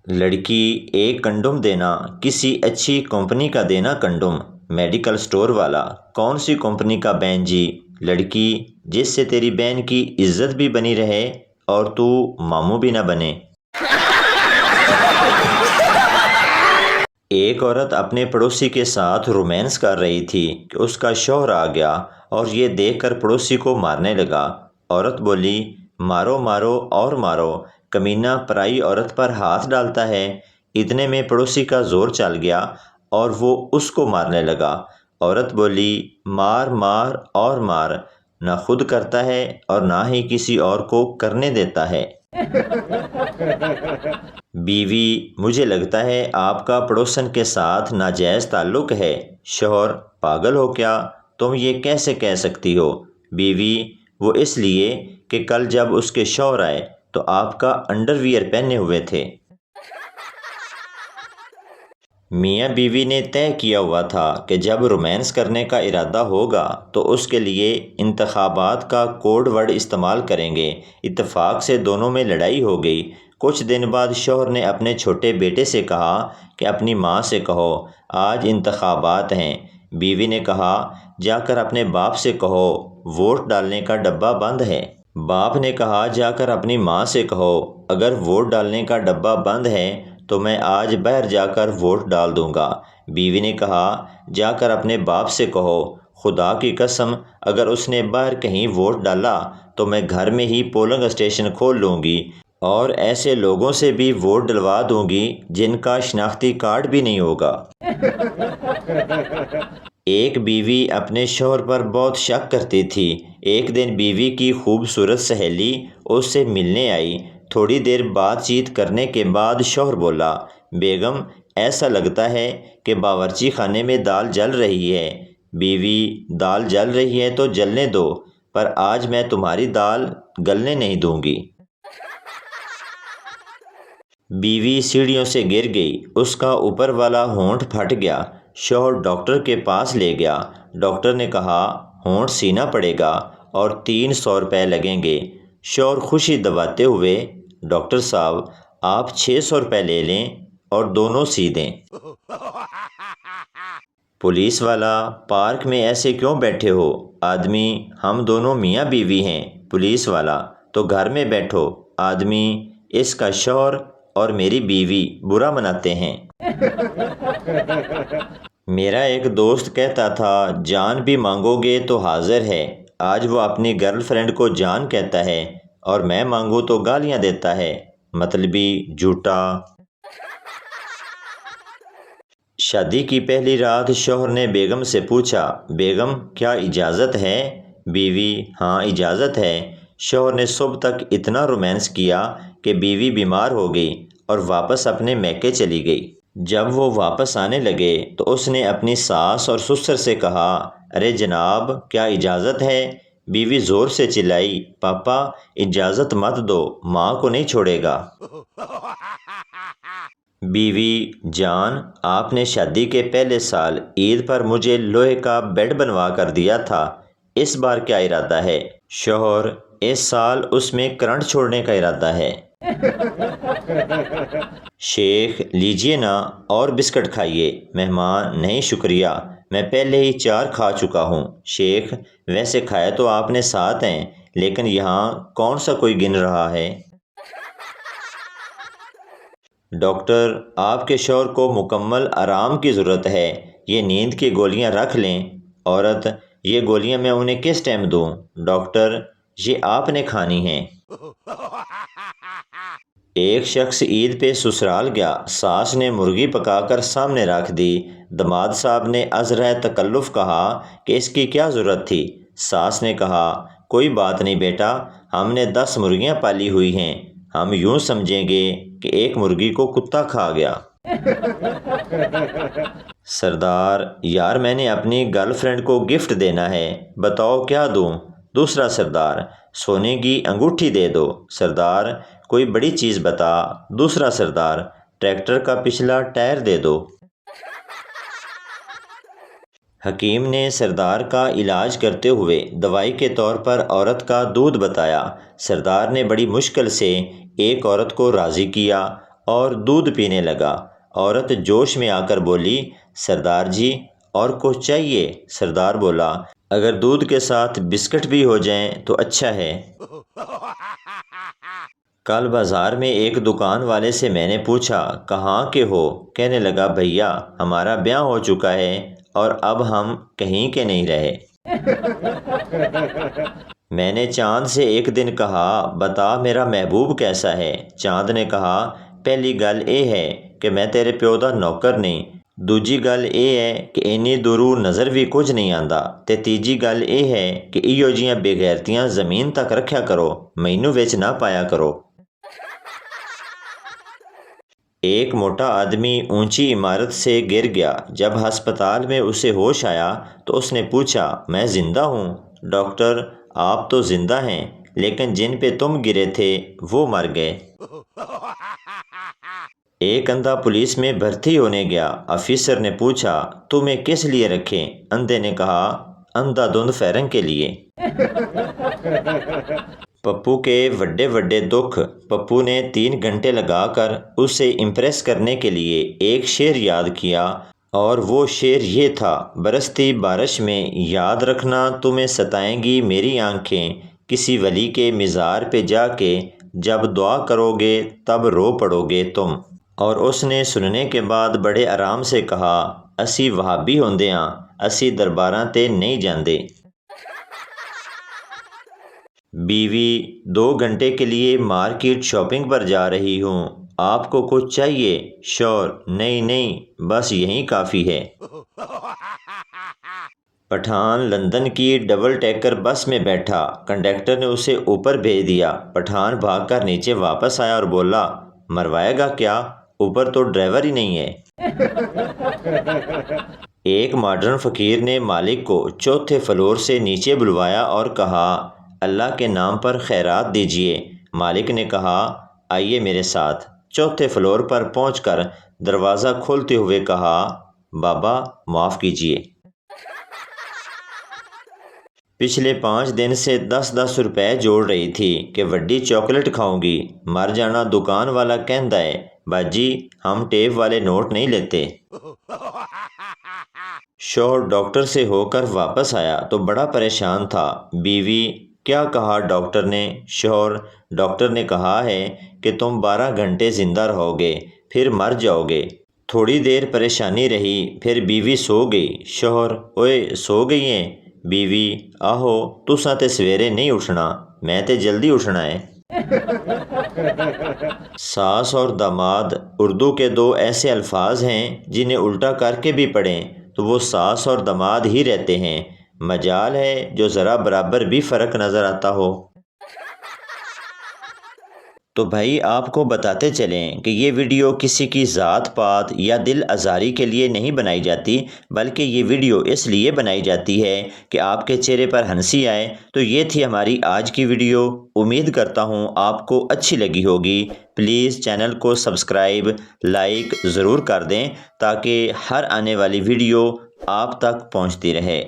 लड़की एक कंडोम देना, किसी अच्छी कंपनी का देना कंडोम। मेडिकल स्टोर वाला, कौन सी कंपनी का बहन जी? लड़की, जिससे तेरी बहन की इज्जत भी बनी रहे और तू मामू भी ना बने। एक औरत अपने पड़ोसी के साथ रोमांस कर रही थी कि उसका शौहर आ गया और ये देखकर पड़ोसी को मारने लगा। औरत बोली, मारो मारो और मारो, कमीना पराई औरत पर हाथ डालता है। इतने में पड़ोसी का जोर चल गया और वो उसको मारने लगा। औरत बोली, मार मार और मार, ना खुद करता है और ना ही किसी और को करने देता है। बीवी, मुझे लगता है आपका पड़ोसन के साथ नाजायज ताल्लुक है। शौहर, पागल हो क्या, तुम ये कैसे कह सकती हो? बीवी, वो इसलिए कि कल जब उसके शौहर आए तो आपका अंडरवियर पहने हुए थे। मियाँ बीवी ने तय किया हुआ था कि जब रोमांस करने का इरादा होगा तो उसके लिए इंतखाबात का कोड वर्ड इस्तेमाल करेंगे। इत्तेफाक से दोनों में लड़ाई हो गई। कुछ दिन बाद शौहर ने अपने छोटे बेटे से कहा कि अपनी माँ से कहो आज इंतखाबात हैं। बीवी ने कहा, जाकर अपने बाप से कहो वोट डालने का डब्बा बंद है। बाप ने कहा, जाकर अपनी माँ से कहो अगर वोट डालने का डब्बा बंद है तो मैं आज बाहर जाकर वोट डाल दूंगा। बीवी ने कहा, जाकर अपने बाप से कहो खुदा की कसम अगर उसने बाहर कहीं वोट डाला तो मैं घर में ही पोलिंग स्टेशन खोल लूँगी और ऐसे लोगों से भी वोट डलवा दूंगी जिनका शनाख्ती कार्ड भी नहीं होगा। एक बीवी अपने शौहर पर बहुत शक करती थी। एक दिन बीवी की खूबसूरत सहेली उससे मिलने आई। थोड़ी देर बातचीत करने के बाद शौहर बोला, बेगम, ऐसा लगता है कि बावर्ची खाने में दाल जल रही है। बीवी, दाल जल रही है तो जलने दो, पर आज मैं तुम्हारी दाल गलने नहीं दूंगी। बीवी सीढ़ियों से गिर गई, उसका ऊपर वाला होंठ फट गया। शौहर डॉक्टर के पास ले गया। डॉक्टर ने कहा, होंठ सीना पड़ेगा और 300 रुपये लगेंगे। शौहर खुशी दबाते हुए, डॉक्टर साहब आप 600 रुपये ले लें और दोनों सी दें। पुलिस वाला, पार्क में ऐसे क्यों बैठे हो? आदमी, हम दोनों मियाँ बीवी हैं। पुलिस वाला, तो घर में बैठो। आदमी, इसका शौहर और मेरी बीवी बुरा मनाते हैं। मेरा एक दोस्त कहता था, जान भी मांगोगे तो हाजिर है। आज वो अपनी गर्लफ्रेंड को जान कहता है और मैं मांगू तो गालियां देता है। मतलबी झूठा। शादी की पहली रात शौहर ने बेगम से पूछा, बेगम क्या इजाज़त है? बीवी, हाँ इजाज़त है। शौहर ने सुबह तक इतना रोमांस किया कि बीवी बीमार हो गई और वापस अपने मैके चली गई। जब वो वापस आने लगे तो उसने अपनी सास और ससुर से कहा, अरे जनाब क्या इजाज़त है? बीवी ज़ोर से चिल्लाई, पापा इजाज़त मत दो, माँ को नहीं छोड़ेगा। बीवी, जान आपने शादी के पहले साल ईद पर मुझे लोहे का बेड बनवा कर दिया था, इस बार क्या इरादा है? शौहर, इस साल उसमें करंट छोड़ने का इरादा है। शेख, लीजिए ना और बिस्किट खाइए। मेहमान, नहीं शुक्रिया, मैं पहले ही 4 खा चुका हूँ। शेख, वैसे खाया तो आपने 7 हैं, लेकिन यहाँ कौन सा कोई गिन रहा है? डॉक्टर, आपके शौहर को मुकम्मल आराम की ज़रूरत है, ये नींद की गोलियां रख लें। औरत, ये गोलियां मैं उन्हें किस टाइम दूं? डॉक्टर, ये आपने खानी हैं। एक शख्स ईद पे ससुराल गया। सास ने मुर्गी पकाकर सामने रख दी। दामाद साहब ने अज़रा तकल्लुफ़ कहा कि इसकी क्या ज़रूरत थी? सास ने कहा, कोई बात नहीं बेटा, हमने 10 मुर्गियां पाली हुई हैं, हम यूं समझेंगे कि एक मुर्गी को कुत्ता खा गया। सरदार, यार मैंने अपनी गर्लफ्रेंड को गिफ्ट देना है, बताओ क्या दूं? दूसरा सरदार, सोने की अंगूठी दे दो। सरदार, कोई बड़ी चीज़ बता। दूसरा सरदार, ट्रैक्टर का पिछला टायर दे दो। हकीम ने सरदार का इलाज करते हुए दवाई के तौर पर औरत का दूध बताया। सरदार ने बड़ी मुश्किल से एक औरत को राज़ी किया। اور دودھ پینے لگا۔ عورت جوش میں آ کر بولی، سردار جی اور کچھ چاہیے؟ سردار بولا، اگر دودھ کے ساتھ بسکٹ بھی ہو جائیں تو اچھا ہے۔ کل بازار میں ایک دکان والے سے میں نے پوچھا، کہاں کے ہو؟ کہنے لگا، بھیا ہمارا بیاہ ہو چکا ہے اور اب ہم کہیں کے نہیں رہے۔ میں نے چاند سے ایک دن کہا، بتا میرا محبوب کیسا ہے؟ چاند نے کہا، پہلی گل یہ ہے کہ میں تیرے پیو دا نوکر نہیں، دوجی گل یہ ہے کہ اینی دوروں نظر بھی کچھ نہیں آندا، تے تیجی گل یہ ہے کہ ایو جیاں بےغیرتیاں زمین تک رکھیا کرو، مینوں وچ نہ پایا کرو۔ ایک موٹا آدمی اونچی عمارت سے گر گیا۔ جب ہسپتال میں اسے ہوش آیا تو اس نے پوچھا، میں زندہ ہوں؟ ڈاکٹر، آپ تو زندہ ہیں لیکن جن پہ تم گرے تھے وہ مر گئے۔ ایک اندھا پولیس میں بھرتی ہونے گیا۔ آفیسر نے پوچھا، تمہیں کس لیے رکھیں؟ اندھے نے کہا، اندھا دھند فیرنگ کے لیے۔ پپو کے وڈے وڈے دکھ۔ پپو نے 3 گھنٹے لگا کر اسے امپریس کرنے کے لیے ایک شعر یاد کیا، اور وہ شعر یہ تھا، برستی بارش میں یاد رکھنا تمہیں ستائیں گی میری آنکھیں، کسی ولی کے مزار پہ جا کے جب دعا کرو گے تب رو پڑو گے تم۔ اور اس نے سننے کے بعد بڑے آرام سے کہا، اسی وہابی ہوندے ہاں، اسی درباراں تے نہیں جاندے۔ بیوی، 2 گھنٹے کے لیے مارکیٹ شاپنگ پر جا رہی ہوں، آپ کو کچھ چاہیے؟ شوہر، نہیں نہیں، بس یہی کافی ہے۔ پٹھان لندن کی ڈبل ڈیکر بس میں بیٹھا، کنڈکٹر نے اسے اوپر بھیج دیا۔ پٹھان بھاگ کر نیچے واپس آیا اور بولا، مروائے گا کیا؟ اوپر تو ڈرائیور ہی نہیں ہے۔ ایک ماڈرن فقیر نے مالک کو 4تھے فلور سے نیچے بلوایا اور کہا، اللہ کے نام پر خیرات دیجیے۔ مالک نے کہا، آئیے میرے ساتھ۔ 4تھے فلور پر پہنچ کر دروازہ کھولتے ہوئے کہا، بابا معاف کیجیے۔ پچھلے 5 دن سے 10 روپے جوڑ رہی تھی کہ وڈی چاکلیٹ کھاؤں گی، مر جانا دکان والا کہندا ہے، باجی ہم ٹیپ والے نوٹ نہیں لیتے۔ شوہر ڈاکٹر سے ہو کر واپس آیا تو بڑا پریشان تھا۔ بیوی، کیا کہا ڈاکٹر نے؟ شوہر، ڈاکٹر نے کہا ہے کہ تم 12 گھنٹے زندہ رہو گے پھر مر جاؤ گے۔ تھوڑی دیر پریشانی رہی، پھر بیوی سو گئی۔ شوہر، اوئے سو گئی ہیں؟ بیوی، آہو تساں تے سویرے نہیں اٹھنا، میں تے جلدی اٹھنا ہے۔ ساس اور داماد اردو کے 2 ایسے الفاظ ہیں جنہیں الٹا کر کے بھی پڑھیں تو وہ ساس اور داماد ہی رہتے ہیں، مجال ہے جو ذرا برابر بھی فرق نظر آتا ہو۔ تو بھائی آپ کو بتاتے چلیں کہ یہ ویڈیو کسی کی ذات پات یا دل آزاری کے لیے نہیں بنائی جاتی، بلکہ یہ ویڈیو اس لیے بنائی جاتی ہے کہ آپ کے چہرے پر ہنسی آئے۔ تو یہ تھی ہماری آج کی ویڈیو، امید کرتا ہوں آپ کو اچھی لگی ہوگی۔ پلیز چینل کو سبسکرائب، لائک ضرور کر دیں تاکہ ہر آنے والی ویڈیو آپ تک پہنچتی رہے۔